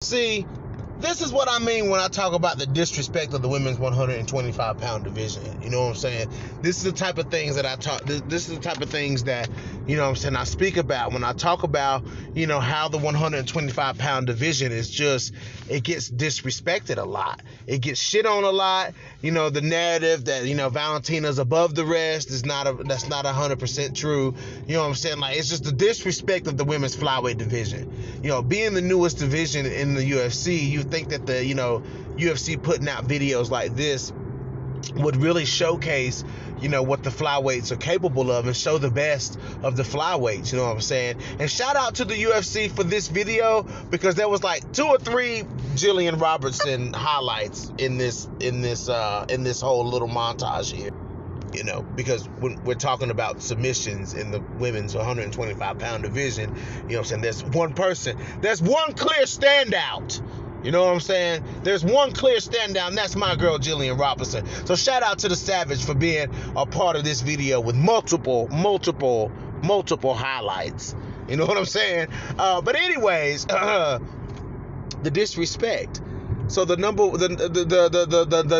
See, this is what I mean when I talk about the disrespect of the women's 125-pound division. You know what I'm saying? This is the type of things that I talk. This is the type of things that, you know what I'm saying, I speak about when I talk about, you know, how the 125-pound division is just, it gets disrespected a lot. It gets shit on a lot. You know, the narrative that, you know, Valentina's above the rest is that's not 100% true. You know what I'm saying? Like, it's just the disrespect of the women's flyweight division. You know, being the newest division in the UFC, you think that the, you know, UFC putting out videos like this would really showcase, you know, what the flyweights are capable of and show the best of the flyweights, you know what I'm saying? And shout out to the UFC for this video, because there was like 2 or 3 Jillian Robertson highlights in this whole little montage here. You know, because when we're talking about submissions in the women's 125-pound division, you know what I'm saying, there's one clear standout. You know what I'm saying? There's one clear standout, and that's my girl Jillian Robertson. So shout out to the Savage for being a part of this video with multiple highlights. You know what I'm saying? But anyways, the disrespect. So the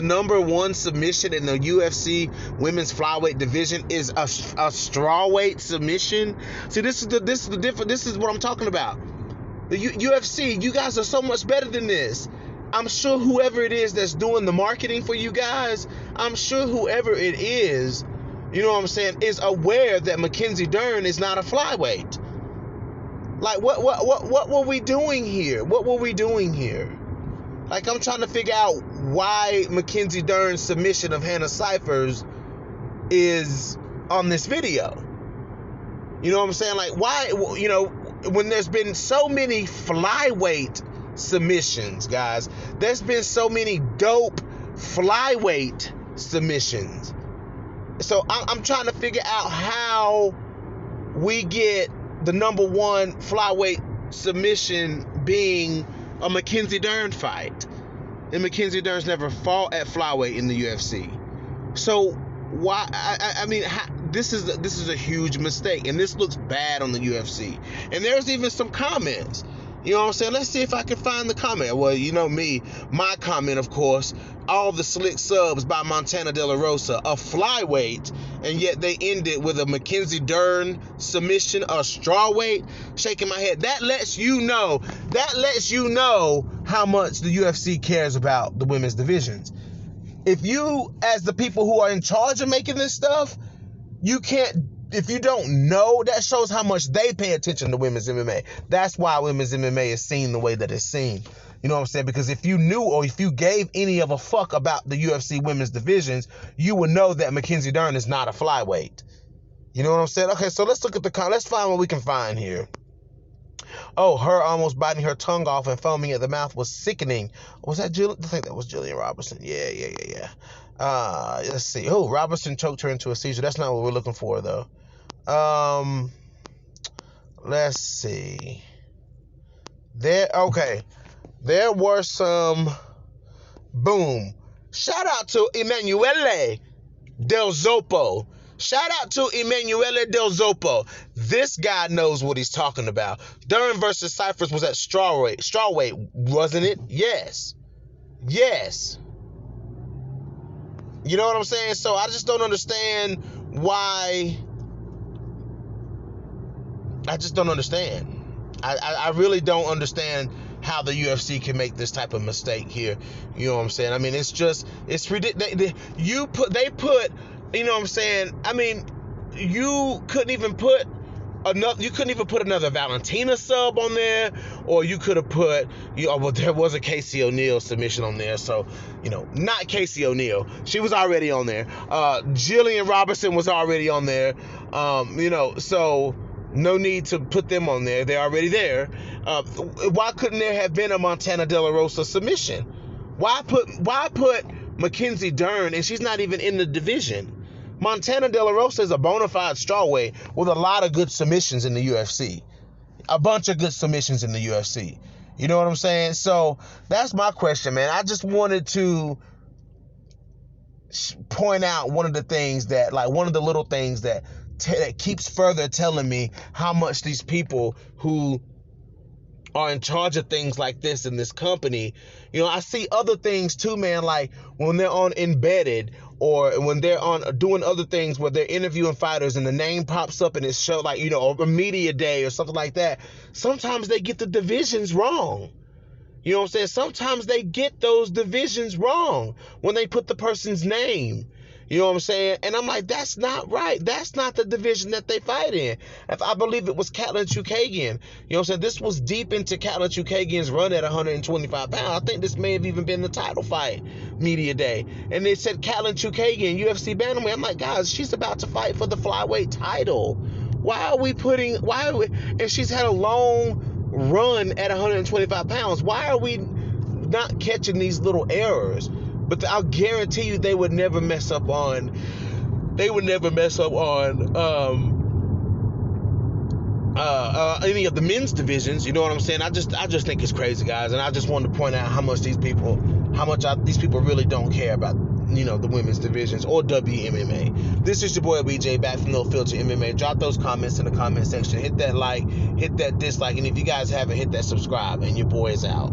number one submission in the UFC women's flyweight division is a strawweight submission. See, this is the difference. This is what I'm talking about. The UFC, you guys are so much better than this. I'm sure whoever it is that's doing the marketing for you guys, I'm sure whoever it is, you know what I'm saying, is aware that Mackenzie Dern is not a flyweight. Like, what were we doing here? What were we doing here? Like, I'm trying to figure out why Mackenzie Dern's submission of Hannah Cifers is on this video. You know what I'm saying? Like, why, you know, when there's been so many flyweight submissions, guys, there's been so many dope flyweight submissions. So I'm trying to figure out how we get the number one flyweight submission being a Mackenzie Dern fight. And Mackenzie Dern's never fought at flyweight in the UFC. So why? I mean, this is a huge mistake, and this looks bad on the UFC. And there's even some comments. You know what I'm saying? Let's see if I can find the comment. Well, you know me, my comment, of course, all the slick subs by Montana De La Rosa, a flyweight, and yet they ended with a Mackenzie Dern submission, a strawweight. Shaking my head. That lets you know how much the UFC cares about the women's divisions. If you, as the people who are in charge of making this stuff, you can't, if you don't know, that shows how much they pay attention to women's MMA. That's why women's MMA is seen the way that it's seen. You know what I'm saying? Because if you knew, or if you gave any of a fuck about the UFC women's divisions, you would know that Mackenzie Dern is not a flyweight. You know what I'm saying? Okay, so let's look at let's find what we can find here. Oh, her almost biting her tongue off and foaming at the mouth was sickening. Was that Jill? I think that was Jillian Robertson. Yeah. Let's see. Oh, Robertson choked her into a seizure. That's not what we're looking for, though. Let's see. There were some. Boom. Shout out to Emanuele Del Zoppo. Shout out to Emanuele Del Zoppo. This guy knows what he's talking about. Dern versus Cifers was at strawweight, wasn't it? Yes. You know what I'm saying? So I just don't understand why. I just don't understand. I really don't understand how the UFC can make this type of mistake here. You know what I'm saying? I mean, it's ridiculous. They put, you know what I'm saying? I mean, you couldn't even put another Valentina sub on there, or you could have put, well, there was a Casey O'Neill submission on there, so, you know, not Casey O'Neill. She was already on there. Jillian Robertson was already on there. You know, so no need to put them on there. They're already there. Why couldn't there have been a Montana De La Rosa submission? Why put Mackenzie Dern, and she's not even in the division? Montana De La Rosa is a bona fide strawweight with a lot of good submissions in the UFC. A bunch of good submissions in the UFC. You know what I'm saying? So that's my question, man. I just wanted to point out one of the things that, like, one of the little things that keeps further telling me how much these people who are in charge of things like this in this company. You know, I see other things too, man, like when they're on Embedded or when they're on doing other things where they're interviewing fighters and the name pops up and it's show like, you know, a media day or something like that. Sometimes they get the divisions wrong. You know what I'm saying? Sometimes they get those divisions wrong when they put the person's name. You know what I'm saying? And I'm like, that's not right. That's not the division that they fight in. If I believe it was Catlin Chukagian, you know what I'm saying? This was deep into Catlin Chukagian's run at 125 pounds. I think this may have even been the title fight media day. And they said Catlin Chukagian, UFC bantamweight. I'm like, guys, she's about to fight for the flyweight title. And she's had a long run at 125 pounds. Why are we not catching these little errors? But I'll guarantee you they would never mess up on any of the men's divisions. You know what I'm saying? I just think it's crazy, guys, and I just wanted to point out how much these people really don't care about, you know, the women's divisions or WMMA. This is your boy BJ back from No Filter MMA. Drop those comments in the comment section. Hit that like, hit that dislike, and if you guys haven't, hit that subscribe, and your boy is out.